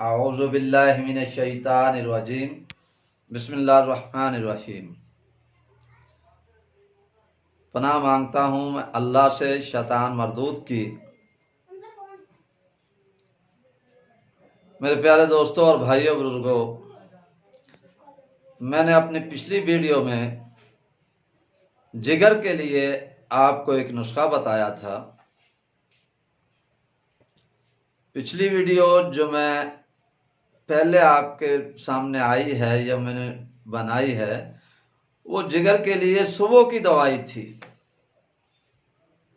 औज़ु बिल्लाहि मिनश शैतानिर रजीम। बिस्मिल्लाहिर रहमानिर रहीम। पनाह मांगता हूँ मैं अल्लाह से शैतान मरदूद की। मेरे प्यारे दोस्तों और भाइयों बुजुर्गों, मैंने अपनी पिछली वीडियो में जिगर के लिए आपको एक नुस्खा बताया था। पिछली वीडियो जो मैं पहले आपके सामने आई है या मैंने बनाई है, वो जिगर के लिए सुबह की दवाई थी।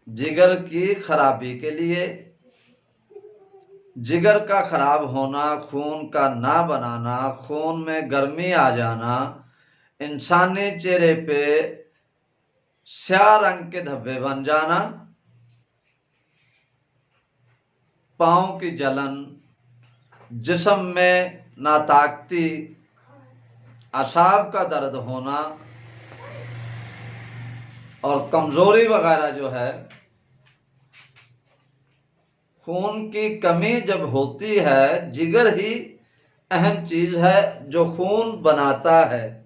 जिगर की खराबी के लिए, जिगर का खराब होना, खून का ना बनाना, खून में गर्मी आ जाना, इंसानी चेहरे पे स्याह रंग के धब्बे बन जाना, पाँव की जलन, जिस्म में नाताकती, असाब का दर्द होना और कमजोरी वगैरह जो है, खून की कमी जब होती है, जिगर ही अहम चीज है जो खून बनाता है।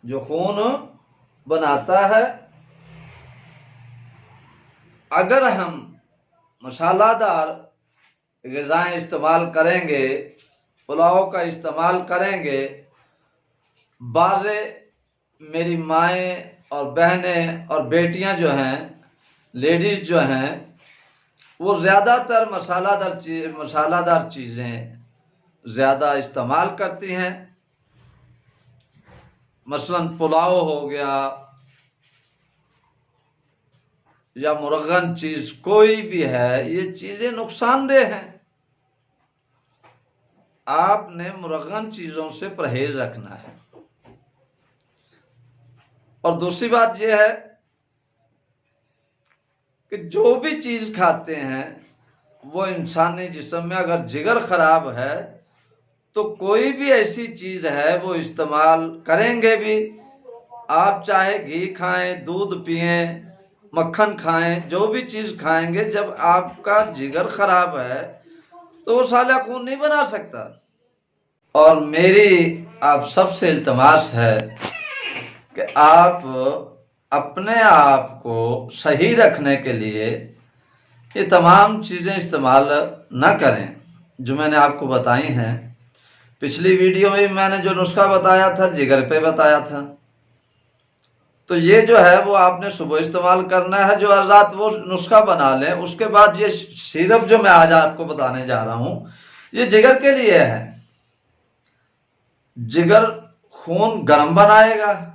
जो खून बनाता है, अगर हम मसालादार ग़िज़ाएं इस्तेमाल करेंगे, पुलाव का इस्तेमाल करेंगे, बाज़े मेरी माएँ और बहनें और बेटियां जो हैं, लेडीज़ जो हैं, वो ज़्यादातर मसालादार चीज़ें ज़्यादा इस्तेमाल करती हैं। मसलन पुलाव हो गया या मुरगन चीज़ कोई भी है, ये चीज़ें नुकसानदेह हैं। आपने मुरगन चीज़ों से परहेज रखना है। और दूसरी बात यह है कि जो भी चीज खाते हैं वो इंसानी जिस्म में अगर जिगर खराब है तो कोई भी ऐसी चीज है वो इस्तेमाल करेंगे भी। आप चाहे घी खाएं, दूध पिएं, मक्खन खाएं, जो भी चीज खाएंगे, जब आपका जिगर खराब है तो वो साला खून नहीं बना सकता। और मेरी आप सबसे इल्तमास है कि आप अपने आप को सही रखने के लिए ये तमाम चीज़ें इस्तेमाल न करें जो मैंने आपको बताई हैं। पिछली वीडियो में मैंने जो नुस्खा बताया था, जिगर पे बताया था, तो ये जो है वो आपने सुबह इस्तेमाल करना है। जो आज रात वो नुस्खा बना लें, उसके बाद ये सिरप जो मैं आज आपको बताने जा रहा हूँ, ये जिगर के लिए है। जिगर खून गर्म बनाएगा।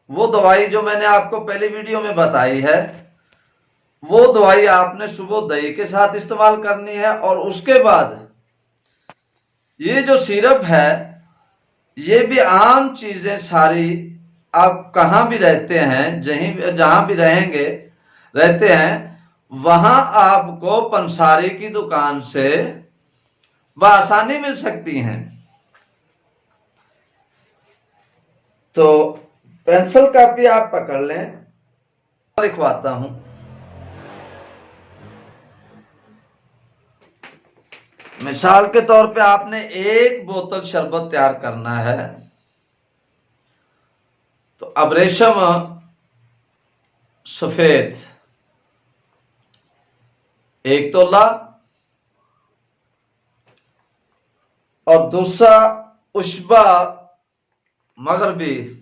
वो दवाई जो मैंने आपको पहली वीडियो में बताई है, वो दवाई आपने सुबह दही के साथ इस्तेमाल करनी है। और उसके बाद ये जो सिरप है, ये भी आम चीजें सारी, आप कहाँ भी रहते हैं, जहां भी रहते हैं, वहां आपको पंसारी की दुकान से बआसानी मिल सकती हैं। तो पेंसिल कापी आप पकड़ लें, लिखवाता हूं। मिसाल के तौर पे आपने एक बोतल शरबत तैयार करना है, तो अबरेशम सफेद 1 तोला और दूसरा उशबा मगरबी,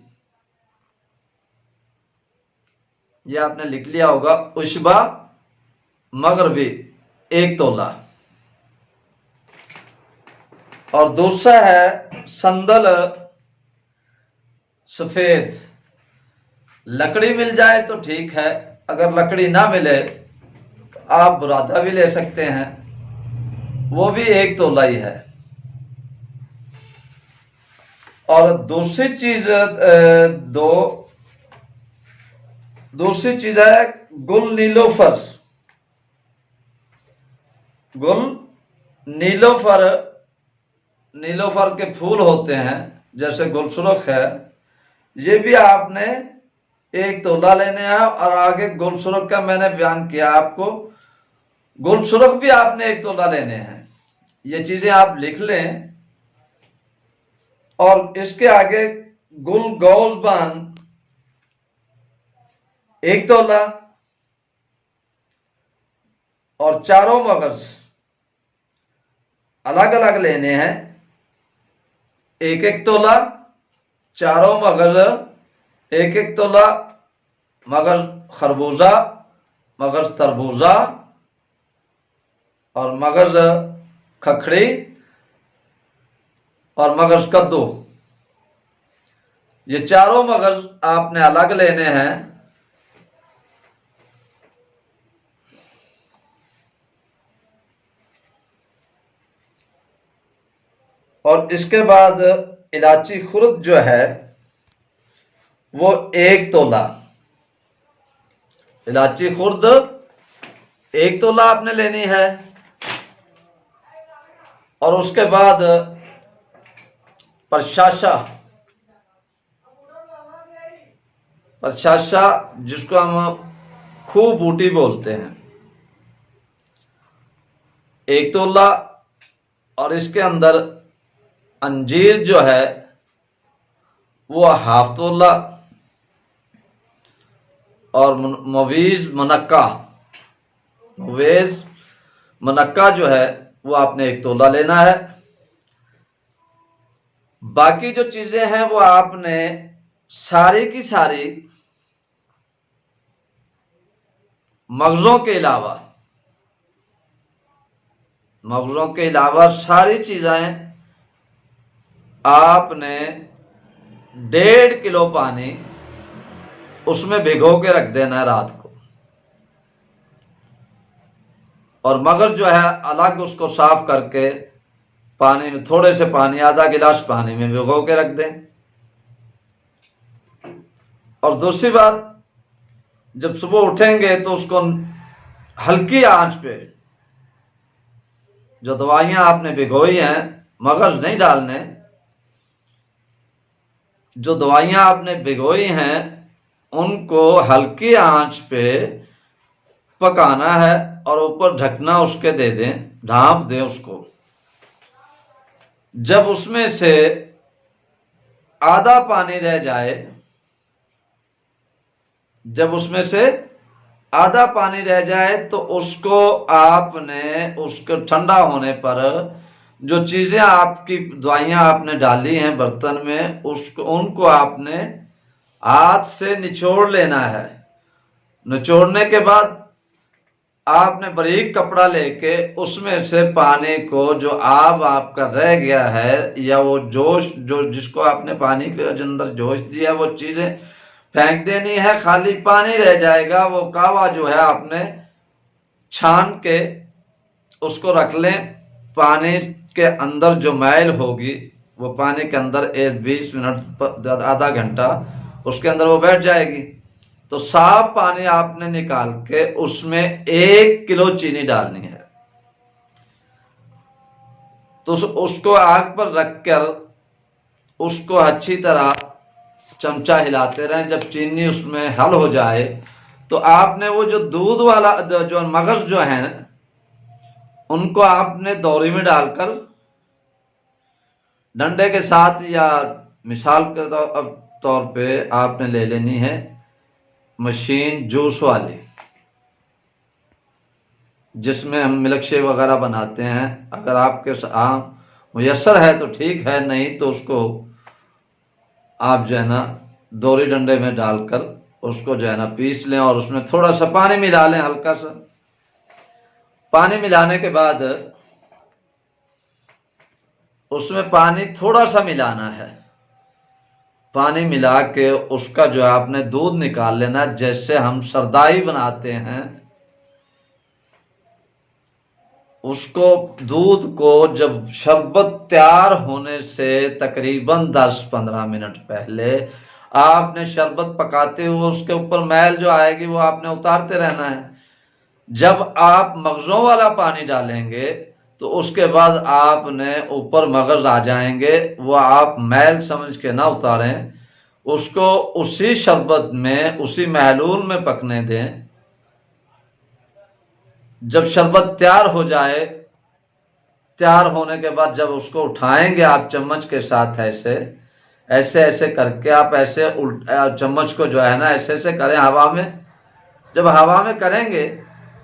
ये आपने लिख लिया होगा, उशबा मगरबी 1 तोला। और दूसरा है संदल सफेद। लकड़ी मिल जाए तो ठीक है, अगर लकड़ी ना मिले तो आप बुरादा भी ले सकते हैं, वो भी 1 तोला ही है। और दूसरी चीज है गुल नीलोफर। गुल नीलोफर के फूल होते हैं, जैसे गुलसुरख है, ये भी आपने 1 तोला लेने हैं। और आगे गुलसुरख का मैंने बयान किया आपको, गुलसुरख भी आपने 1 तोला लेने हैं। ये चीजें आप लिख लें। और इसके आगे गुल गौजबान 1 तोला और चारों मगज अलग अलग लेने हैं। 1 तोला चारों मगज, 1 तोला मगज खरबूजा, मगज तरबूजा और मगज खखड़ी और मगज कद्दू, ये चारों मगज आपने अलग लेने हैं। और इसके बाद इलायची खुर्द जो है वो 1 तोला, इलायची खुर्द 1 तोला आपने लेनी है। और उसके बाद प्रशाशा, प्रशाशा जिसको हम खूब बूटी बोलते हैं, 1 तोला। और इसके अंदर अंजीर जो है वो 1/2 तोला। और मवीज मनक्का, मवेज मनक्का जो है वो आपने 1 तोला लेना है। बाकी जो चीजें हैं वो आपने सारी की सारी मगजों के अलावा, मगजों के अलावा सारी चीजें आपने 1.5 किलो पानी उसमें भिगो के रख देना है रात को। और मगज जो है अलग उसको साफ करके पानी में, थोड़े से पानी, आधा गिलास पानी में भिगो के रख दें। और दूसरी बात, जब सुबह उठेंगे तो उसको हल्की आंच पे, जो दवाइयां आपने भिगोई हैं, मगज नहीं डालने, जो दवाइयां आपने भिगोई हैं उनको हल्की आंच पे पकाना है और ऊपर ढकना उसके दे दें, ढांप दें उसको। जब उसमें से आधा पानी रह जाए, जब उसमें से आधा पानी रह जाए तो उसको आपने, उसको ठंडा होने पर जो चीजें आपकी दवाइयां आपने डाली हैं बर्तन में, उसको, उनको आपने हाथ से निचोड़ लेना है। निचोड़ने के बाद आपने बारीक कपड़ा लेके उसमें से पानी को, जो आब आपका रह गया है या वो जोश जो जिसको आपने पानी के अंदर जोश दिया, वो चीजें फेंक देनी है। खाली पानी रह जाएगा। वो कावा जो है आपने छान के उसको रख लें। पानी के अंदर जो मैल होगी वो पानी के अंदर 20 मिनट, आधा घंटा उसके अंदर वो बैठ जाएगी। तो साफ पानी आपने निकाल के उसमें 1 किलो चीनी डालनी है। तो उसको आग पर रखकर उसको अच्छी तरह चमचा हिलाते रहें। जब चीनी उसमें हल हो जाए तो आपने वो जो दूध वाला जो मगज जो है उनको आपने दौरी में डालकर डंडे के साथ, या मिसाल के तौर पे आपने ले लेनी है मशीन जूस वाली, जिसमें हम मिल्क शेक वगैरह बनाते हैं। अगर आपके मुयसर है तो ठीक है, नहीं तो उसको आप जो है ना दोरी डंडे में डालकर उसको जो है ना पीस लें और उसमें थोड़ा सा पानी मिला लें, हल्का सा पानी मिलाने के बाद उसमें पानी थोड़ा सा मिलाना है। पानी मिला के उसका जो है आपने दूध निकाल लेना। जैसे हम सरदाई बनाते हैं, उसको दूध को जब शरबत तैयार होने से तकरीबन 10-15 मिनट पहले आपने शरबत पकाते हुए उसके ऊपर मैल जो आएगी वो आपने उतारते रहना है। जब आप मगजों वाला पानी डालेंगे तो उसके बाद आपने ऊपर मगज आ जाएंगे, वो आप मैल समझ के ना उतारें, उसको उसी शरबत में, उसी महलूल में पकने दें। जब शरबत तैयार हो जाए तैयार होने के बाद जब उसको उठाएंगे आप चम्मच के साथ ऐसे ऐसे ऐसे करके आप ऐसे चम्मच को जो है ना ऐसे ऐसे करें हवा में। जब हवा में करेंगे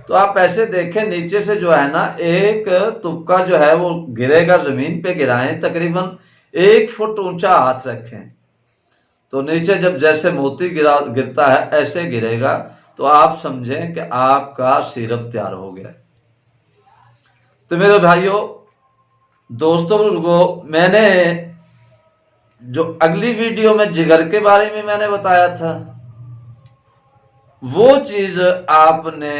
तो आप ऐसे देखें नीचे से जो है ना एक तुपका जो है वो गिरेगा, जमीन पे गिराएं, तकरीबन 1 फुट ऊंचा हाथ रखें तो नीचे जब जैसे मोती गिरता है ऐसे गिरेगा तो आप समझें कि आपका सिरप तैयार हो गया। तो मेरे भाइयों दोस्तों बुजुर्गों, मैंने जो अगली वीडियो में जिगर के बारे में मैंने बताया था वो चीज आपने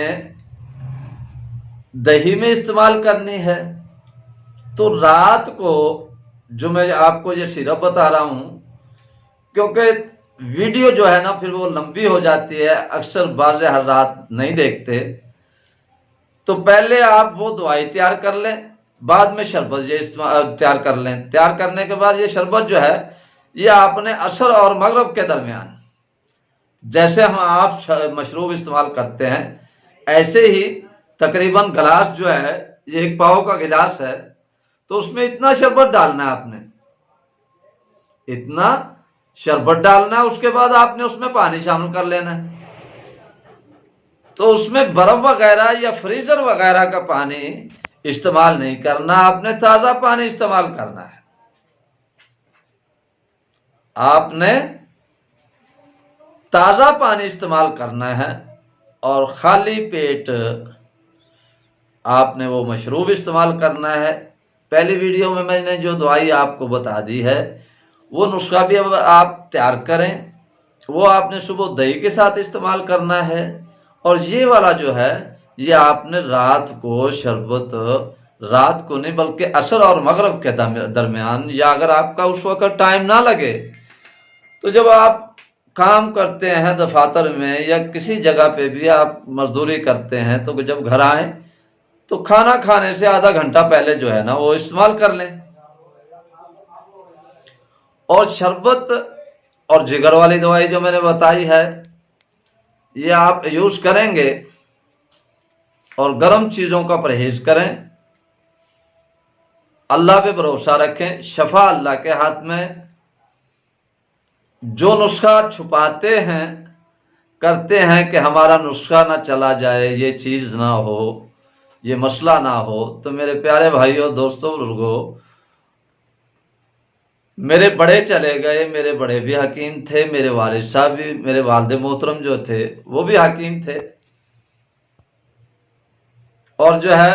दही में इस्तेमाल करनी है। तो रात को जो मैं आपको ये सिरप बता रहा हूं, क्योंकि वीडियो जो है ना फिर वो लंबी हो जाती है, अक्सर बार हर रात नहीं देखते, तो पहले आप वो दवाई तैयार कर लें, बाद में शरबत ये तैयार कर लें। तैयार करने के बाद ये शरबत जो है ये आपने असर और मगरिब के दरमियान जैसे हम आप मशरूब इस्तेमाल करते हैं ऐसे ही तकरीबन गिलास जो है ये 1 पाव का गिलास है तो उसमें इतना शरबत डालना है, आपने इतना शरबत डालना है। उसके बाद आपने उसमें पानी शामिल कर लेना है। तो उसमें बर्फ वगैरह या फ्रीजर वगैरह का पानी इस्तेमाल नहीं करना, आपने ताजा पानी इस्तेमाल करना है। आपने ताजा पानी इस्तेमाल करना है और खाली पेट आपने वो मशरूब इस्तेमाल करना है। पहली वीडियो में मैंने जो दवाई आपको बता दी है वो नुस्खा भी अब आप तैयार करें, वो आपने सुबह दही के साथ इस्तेमाल करना है। और ये वाला जो है ये आपने रात को शरबत, रात को नहीं बल्कि असर और मगरिब के दरमियान, या अगर आपका उस वक्त टाइम ना लगे तो जब आप काम करते हैं दफातर में या किसी जगह पे भी आप मजदूरी करते हैं तो जब घर आए तो खाना खाने से आधा घंटा पहले जो है ना वो इस्तेमाल कर लें। और शरबत और जिगर वाली दवाई जो मैंने बताई है ये आप यूज करेंगे और गर्म चीजों का परहेज करें, अल्लाह पे भरोसा रखें, शफा अल्लाह के हाथ में। जो नुस्खा छुपाते हैं, करते हैं कि हमारा नुस्खा ना चला जाए, ये चीज ना हो, ये मसला ना हो, तो मेरे प्यारे भाइयों दोस्तों बुजुर्गों, मेरे बड़े चले गए, मेरे बड़े भी हकीम थे, मेरे वालिद साहब भी, मेरे वालिद मोहतरम जो थे वो भी हकीम थे, और जो है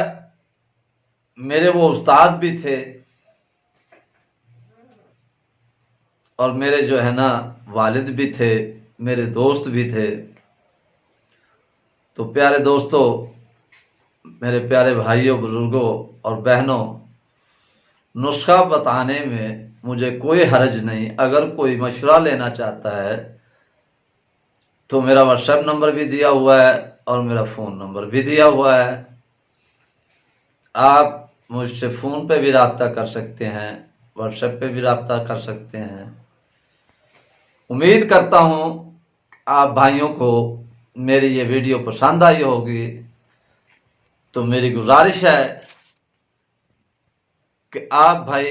मेरे वो उस्ताद भी थे, और मेरे जो है ना वालिद भी थे, मेरे दोस्त भी थे। तो प्यारे दोस्तों, मेरे प्यारे भाइयों बुजुर्गों और बहनों, नुस्खा बताने में मुझे कोई हर्ज नहीं। अगर कोई मशवरा लेना चाहता है तो मेरा व्हाट्सएप नंबर भी दिया हुआ है और मेरा फ़ोन नंबर भी दिया हुआ है। आप मुझसे फ़ोन पे भी रब्ता कर सकते हैं, व्हाट्सएप पे भी रब्ता कर सकते हैं। उम्मीद करता हूँ आप भाइयों को मेरी ये वीडियो पसंद आई होगी। तो मेरी गुजारिश है कि आप भाई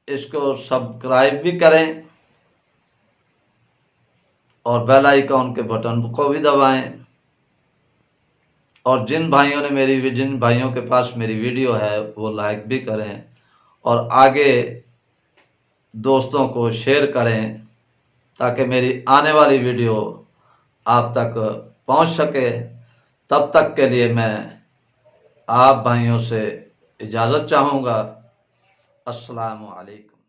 इसको सब्सक्राइब भी करें और बेल आइकॉन के बटन को भी दबाएं। और जिन भाइयों के पास मेरी वीडियो है वो लाइक भी करें और आगे दोस्तों को शेयर करें ताकि मेरी आने वाली वीडियो आप तक पहुंच सके। तब तक के लिए मैं आप भाइयों से इजाज़त चाहूँगा। अस्सलामु अलैकुम।